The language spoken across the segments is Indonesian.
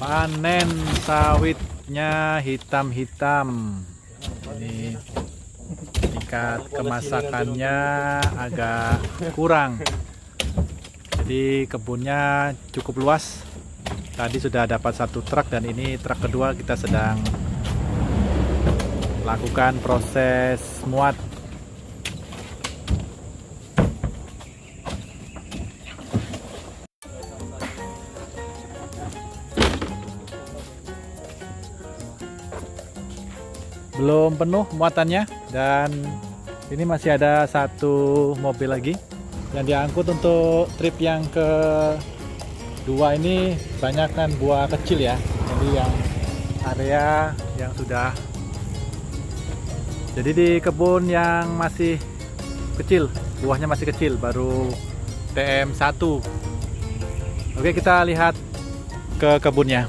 Panen sawitnya hitam-hitam. Ini tingkat kemasakannya agak kurang. Jadi kebunnya cukup luas. Tadi sudah dapat satu truk dan ini truk kedua, kita sedang lakukan proses muat. Belum penuh muatannya dan ini masih ada satu mobil lagi yang diangkut untuk trip yang kedua. Ini banyak kan buah kecil ya, jadi yang area yang sudah, jadi di kebun yang masih kecil, buahnya masih kecil, baru TM1. Oke, kita lihat ke kebunnya.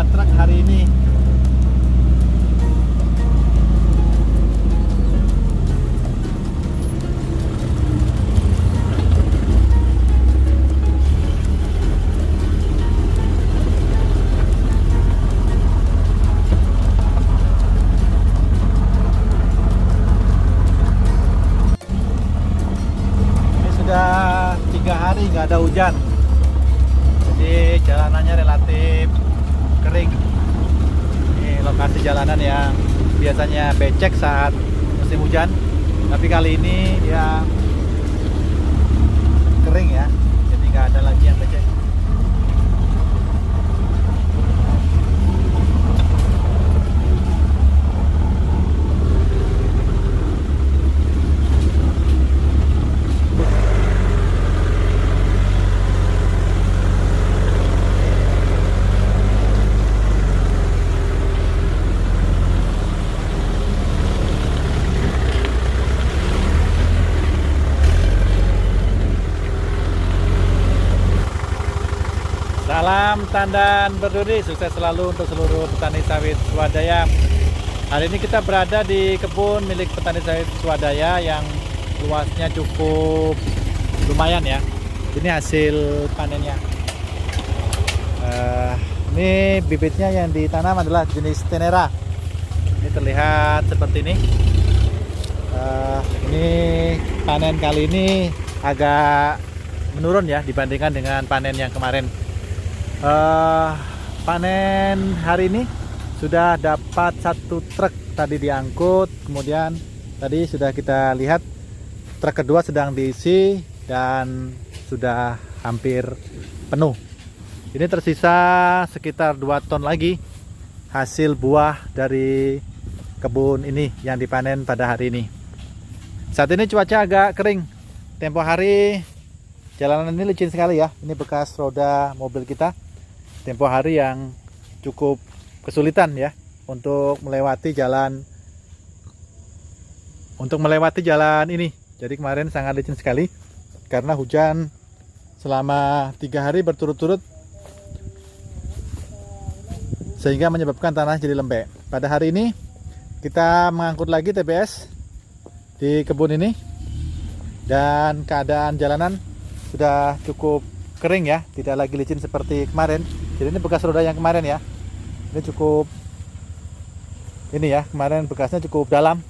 Truk hari ini. Ini sudah 3 hari nggak ada hujan, jadi jalanannya relatif kering. Ini lokasi jalanan yang biasanya becek saat musim hujan, tapi kali ini ya kering ya, jadi nggak ada lagi yang becek. Salam tandan berduri, sukses selalu untuk seluruh petani sawit swadaya. Hari ini kita berada di kebun milik petani sawit swadaya yang luasnya cukup lumayan ya. Ini hasil panennya. Ini bibitnya yang ditanam adalah jenis Tenera. Ini terlihat seperti ini. Ini panen kali ini agak menurun ya dibandingkan dengan panen yang kemarin. Panen hari ini sudah dapat satu truk tadi diangkut, kemudian tadi sudah kita lihat truk kedua sedang diisi dan sudah hampir penuh. Ini tersisa sekitar 2 ton lagi hasil buah dari kebun ini yang dipanen pada hari ini. Saat ini cuaca agak kering, tempo hari jalanan ini licin sekali ya. Ini bekas roda mobil kita. Tempo hari yang cukup kesulitan ya untuk melewati jalan ini. Jadi kemarin sangat licin sekali karena hujan selama 3 hari berturut-turut sehingga menyebabkan tanah jadi lembek. Pada hari ini kita mengangkut lagi TBS di kebun ini dan keadaan jalanan sudah cukup kering ya, tidak lagi licin seperti kemarin. Jadi ini bekas roda yang kemarin ya. Ini cukup, ini ya, kemarin bekasnya cukup dalam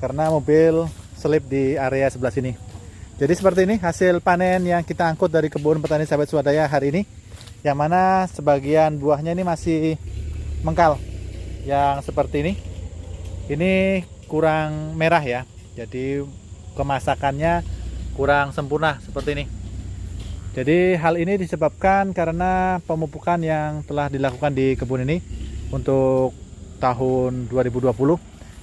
karena mobil selip di area sebelah sini. Jadi seperti ini hasil panen yang kita angkut dari kebun petani sawit swadaya hari ini, yang mana sebagian buahnya ini masih mengkal. yang seperti ini kurang merah ya, jadi kemasakannya kurang sempurna seperti ini. Jadi hal ini disebabkan karena pemupukan yang telah dilakukan di kebun ini untuk tahun 2020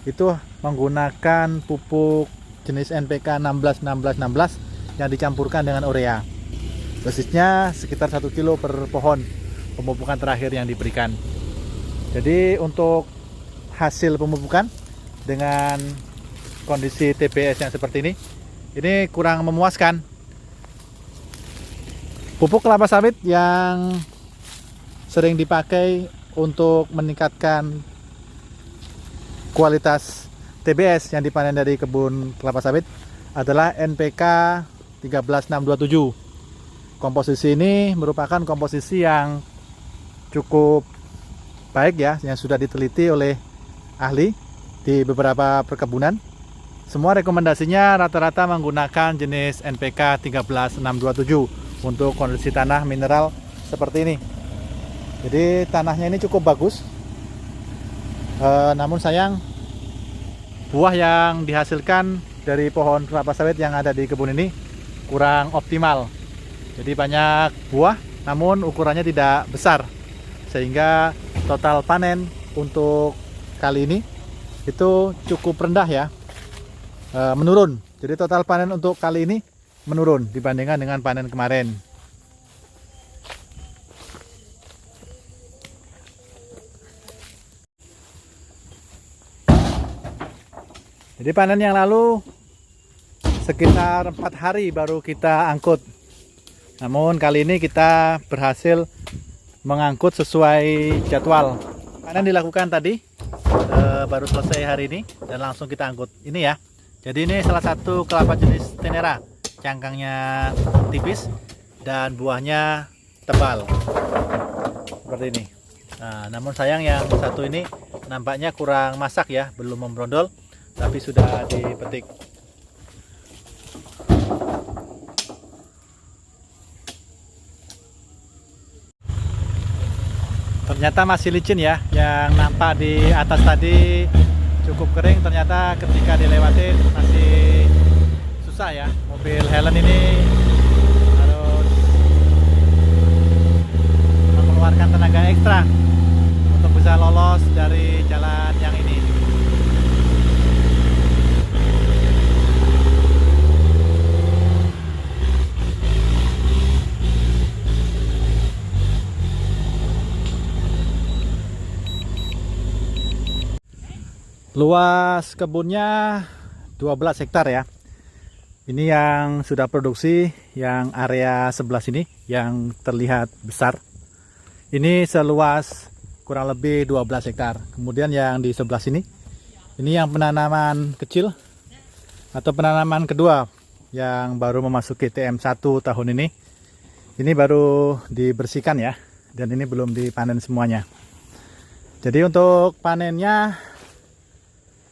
itu menggunakan pupuk jenis NPK 16-16-16 yang dicampurkan dengan urea. Dosisnya sekitar 1 kilo per pohon pemupukan terakhir yang diberikan. Jadi untuk hasil pemupukan dengan kondisi TBS yang seperti ini kurang memuaskan. Pupuk kelapa sawit yang sering dipakai untuk meningkatkan kualitas TBS yang dipanen dari kebun kelapa sawit adalah NPK 13627. Komposisi ini merupakan komposisi yang cukup baik ya, yang sudah diteliti oleh ahli di beberapa perkebunan. Semua rekomendasinya rata-rata menggunakan jenis NPK 13627 untuk kondisi tanah mineral seperti ini. Jadi tanahnya ini cukup bagus, namun sayang buah yang dihasilkan dari pohon kelapa sawit yang ada di kebun ini kurang optimal. Jadi banyak buah namun ukurannya tidak besar, sehingga total panen untuk kali ini itu cukup rendah ya, menurun. Jadi total panen untuk kali ini menurun dibandingkan dengan panen kemarin. Jadi panen yang lalu sekitar 4 hari baru kita angkut. Namun kali ini kita berhasil mengangkut sesuai jadwal. Panen dilakukan tadi, baru selesai hari ini dan langsung kita angkut. Ini ya. Jadi ini salah satu kelapa jenis Tenera. Cangkangnya tipis dan buahnya tebal. Seperti ini. Nah, namun sayang yang satu ini nampaknya kurang masak ya, belum membrondol, tapi sudah dipetik. Ternyata masih licin ya, yang nampak di atas tadi cukup kering, ternyata ketika dilewatin masih susah ya. Mobil Helen ini harus mengeluarkan tenaga ekstra untuk bisa lolos dari jalan yang ini. Luas kebunnya 12 hektar ya. Ini yang sudah produksi, yang area sebelah sini yang terlihat besar. Ini seluas kurang lebih 12 hektar. Kemudian yang di sebelah sini, ini yang penanaman kecil atau penanaman kedua yang baru memasuki TM1 tahun ini. Ini baru dibersihkan ya, dan ini belum dipanen semuanya. Jadi untuk panennya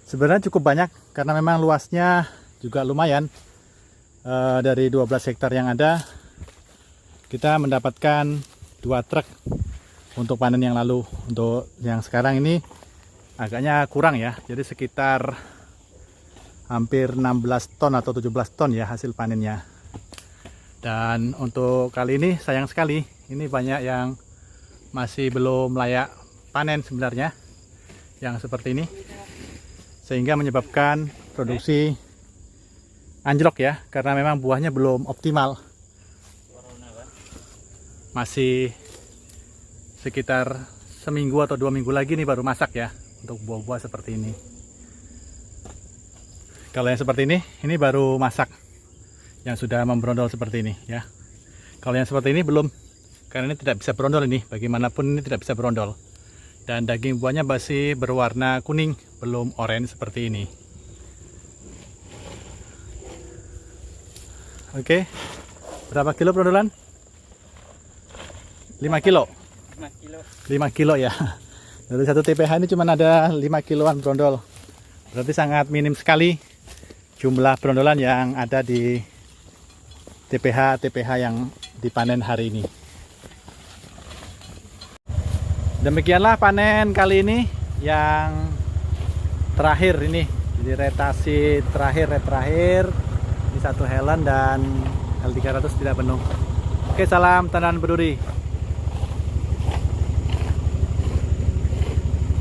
sebenarnya cukup banyak karena memang luasnya juga lumayan. Dari 12 hektar yang ada, kita mendapatkan 2 truk untuk panen yang lalu. Untuk yang sekarang ini agaknya kurang ya, jadi sekitar hampir 16 ton atau 17 ton ya hasil panennya. Dan untuk kali ini sayang sekali, ini banyak yang masih belum layak panen sebenarnya, yang seperti ini, sehingga menyebabkan produksi anjlok ya, karena memang buahnya belum optimal. Masih sekitar seminggu atau 2 minggu lagi nih baru masak ya untuk buah-buah seperti ini. Kalau yang seperti ini baru masak, yang sudah membrondol seperti ini ya. Kalau yang seperti ini belum, karena ini tidak bisa berondol ini, bagaimanapun ini tidak bisa berondol. Dan daging buahnya masih berwarna kuning, belum oranye seperti ini. Oke, berapa kilo brondolan? 5 kilo. 5 kilo ya. Dari satu TPH ini cuma ada 5 kiloan brondol. Berarti sangat minim sekali jumlah brondolan yang ada di TPH yang dipanen hari ini. Demikianlah panen kali ini yang terakhir ini. Jadi retasi terakhir ini 1 Helen dan L300 tidak penuh. Oke, salam Tandan Berduri.